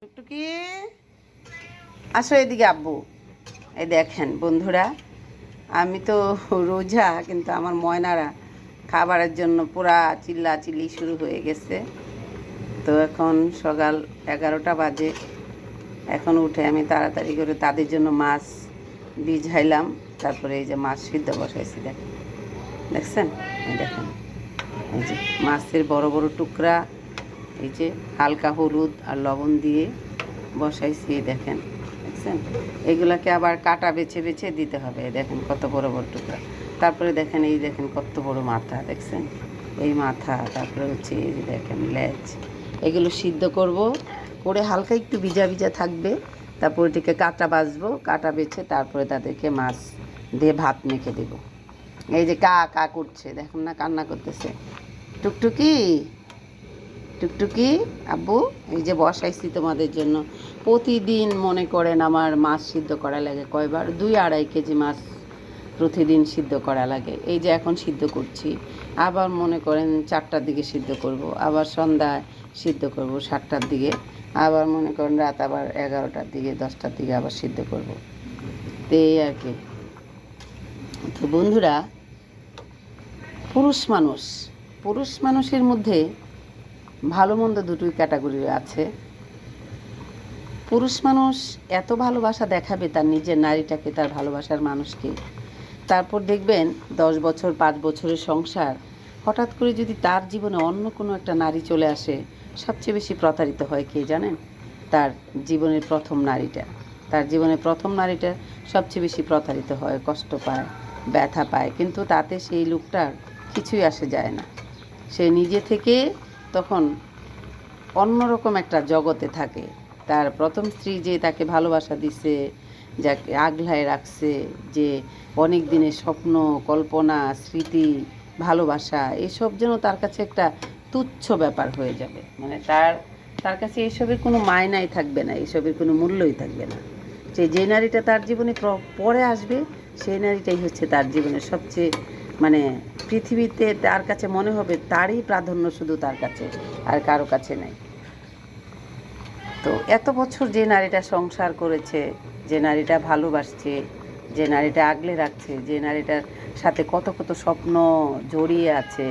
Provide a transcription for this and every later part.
টুকটুকি আসো এদিকে আব্বু। এই দেখেন বন্ধুরা, আমি তো রোজা, কিন্তু আমার ময়নারা খাবারের জন্য পুরা চিল্লাচিল্লি শুরু হয়ে গেছে। তো এখন সকাল 11টা বাজে। এখন উঠে আমি তাড়াতাড়ি করে তাদের জন্য মাছ ভিজাইলাম, তারপরে এই যে মাছ সিদ্ধ বসাইছি। দেখছেন? এই দেখেন, এই যে মাছের বড় বড় টুকরা, এই যে হালকা হলুদ আর লবণ দিয়ে বসাইছি। দেখেন, দেখছেন? এগুলাকে আবার কাটা বেছে বেছে দিতে হবে। দেখেন কত বড় বড় টুকরা। তারপরে দেখেন, এই দেখেন কত বড় মাথা, দেখছেন? এই মাথা, তারপরে হচ্ছে এই যে দেখেন লেজ। এগুলো সিদ্ধ করব, করে হালকা একটু ভিজা ভিজা থাকবে। তারপর এটাকে কাটা বাছবো, কাটা বেছে তারপরে তাদেরকে মাছ দিয়ে ভাত মেখে দেবো। এই যে কা কা করছে, দেখুন না, কান্না করতেছে। টুকটুকি, টুকটুকি আব্বু, এই যে বসাইছি তোমাদের জন্য। প্রতিদিন মনে করেন আমার মাছ সিদ্ধ করা লাগে কয়বার, 2-2.5 কেজি মাছ প্রতিদিন সিদ্ধ করা লাগে। এই যে এখন সিদ্ধ করছি, আবার মনে করেন 4টার দিকে সিদ্ধ করব, আবার সন্ধ্যায় সিদ্ধ করব 7টার দিকে, আবার মনে করেন রাত আবার 11টার দিকে 10টার দিকে আবার সিদ্ধ করব। তো এই আর কি। তো বন্ধুরা, পুরুষ মানুষের মধ্যে ভালো মন্দ দুটোই ক্যাটাগরি আছে। পুরুষ মানুষ এত ভালোবাসা দেখাবে তার নিজের নারীটাকে, তার ভালোবাসার মানুষকে। তারপর দেখবেন 10 বছর 5 বছরের সংসার, হঠাৎ করে যদি তার জীবনে অন্য কোনো একটা নারী চলে আসে, সবচেয়ে বেশি প্রতারিত হয় কে জানেন? তার জীবনের প্রথম নারীটা। তার জীবনের প্রথম নারীটা সবচেয়ে বেশি প্রতারিত হয়, কষ্ট পায়, ব্যথা পায়, কিন্তু তাতে সেই লোকটার কিছুই আসে যায় না। সে নিজে থেকে তখন অন্যরকম একটা জগতে থাকে। তার প্রথম স্ত্রী যে তাকে ভালোবাসা দিছে, যাকে আগলায় রাখছে, যে অনেক দিনের স্বপ্ন, কল্পনা, স্মৃতি, ভালোবাসা, এসব যেন তার কাছে একটা তুচ্ছ ব্যাপার হয়ে যাবে। মানে তার কাছে এসবের কোনো মায়নাই থাকবে না, এসবের কোনো মূল্যই থাকবে না। যে নারীটা তার জীবনে পরে আসবে, সেই নারীটাই হচ্ছে তার জীবনের সবচেয়ে, মানে পৃথিবীতে তার কাছে মনে হবে তারই প্রাধান্য, শুধু তার কাছে, আর কারো কাছে নাই। তো এত বছর যে নারীটা সংসার করেছে, যে নারীটা ভালোবাসছে, যে নারীটা আগলে রাখছে, যে নারীটার সাথে কত কত স্বপ্ন জড়িয়ে আছে,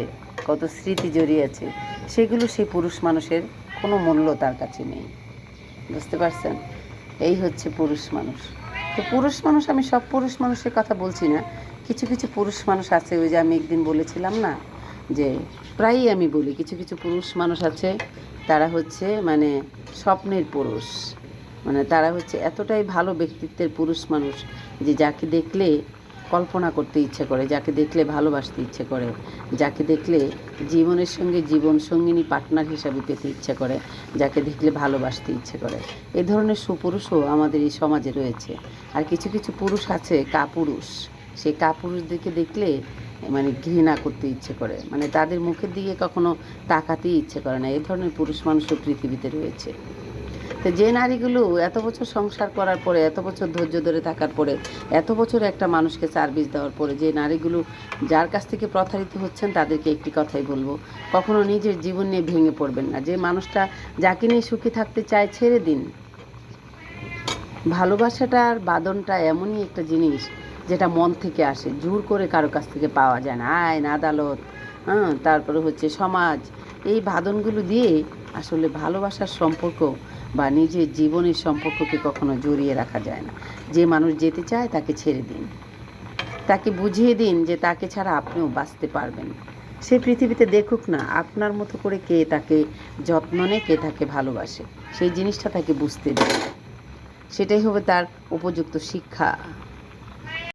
কত স্মৃতি জড়িয়ে আছে, সেগুলো সেই পুরুষ মানুষের কোনো মূল্য তার কাছে নেই। বুঝতে পারছেন? এই হচ্ছে পুরুষ মানুষ। তো পুরুষ মানুষ, আমি সব পুরুষ মানুষের কথা বলছি না, কিছু কিছু পুরুষ মানুষ আছে, ওই যে আমি একদিন বলেছিলাম না, যে প্রায়ই আমি বলি, কিছু কিছু পুরুষ মানুষ আছে, তারা হচ্ছে মানে স্বপ্নের পুরুষ। মানে তারা হচ্ছে এতটাই ভালো ব্যক্তিত্বের পুরুষ মানুষ, যে যাকে দেখলে কল্পনা করতে ইচ্ছে করে, যাকে দেখলে ভালোবাসতে ইচ্ছে করে, যাকে দেখলে জীবনের সঙ্গে জীবন সঙ্গিনী পার্টনার হিসাবে পেতে ইচ্ছে করে, যাকে দেখলে ভালোবাসতে ইচ্ছে করে। এ ধরনের সুপুরুষও আমাদের এই সমাজে রয়েছে। আর কিছু কিছু পুরুষ আছে কাপুরুষ, সেই কাপুরুষদেরকে দেখলে মানে ঘৃণা করতে ইচ্ছে করে, মানে তাদের মুখের দিকে কখনো তাকাতেই ইচ্ছে করে না। এই ধরনের পুরুষ মানুষও পৃথিবীতে রয়েছে। তো যে নারীগুলো এত বছর সংসার করার পরে, এত বছর ধৈর্য ধরে থাকার পরে, এত বছর একটা মানুষকে সার্ভিস দেওয়ার পরে, যে নারীগুলো যার কাছ থেকে প্রতারিত হচ্ছেন, তাদেরকে একটি কথাই বলবো, কখনো নিজের জীবন নিয়ে ভেঙে পড়বেন না। যে মানুষটা যাকে নিয়ে সুখী থাকতে চায়, ছেড়ে দিন। ভালোবাসাটার বাঁধনটা এমনই একটা জিনিস, যেটা মন থেকে আসে, জোর করে কারো কাছ থেকে পাওয়া যায় না। আইন, আদালত, তারপরে হচ্ছে সমাজ, এই বাঁধনগুলো দিয়ে আসলে ভালোবাসার সম্পর্ক বা নিজের জীবনের সম্পর্ককে কখনো জড়িয়ে রাখা যায় না। যে মানুষ যেতে চায় তাকে ছেড়ে দিন, তাকে বুঝিয়ে দিন যে তাকে ছাড়া আপনিও বাঁচতে পারবেন। সে পৃথিবীতে দেখুক না আপনার মতো করে কে তাকে যত্ন নেয়, কে তাকে ভালোবাসে, সেই জিনিসটা তাকে বুঝতে দিন। সেটাই হবে তার উপযুক্ত শিক্ষা।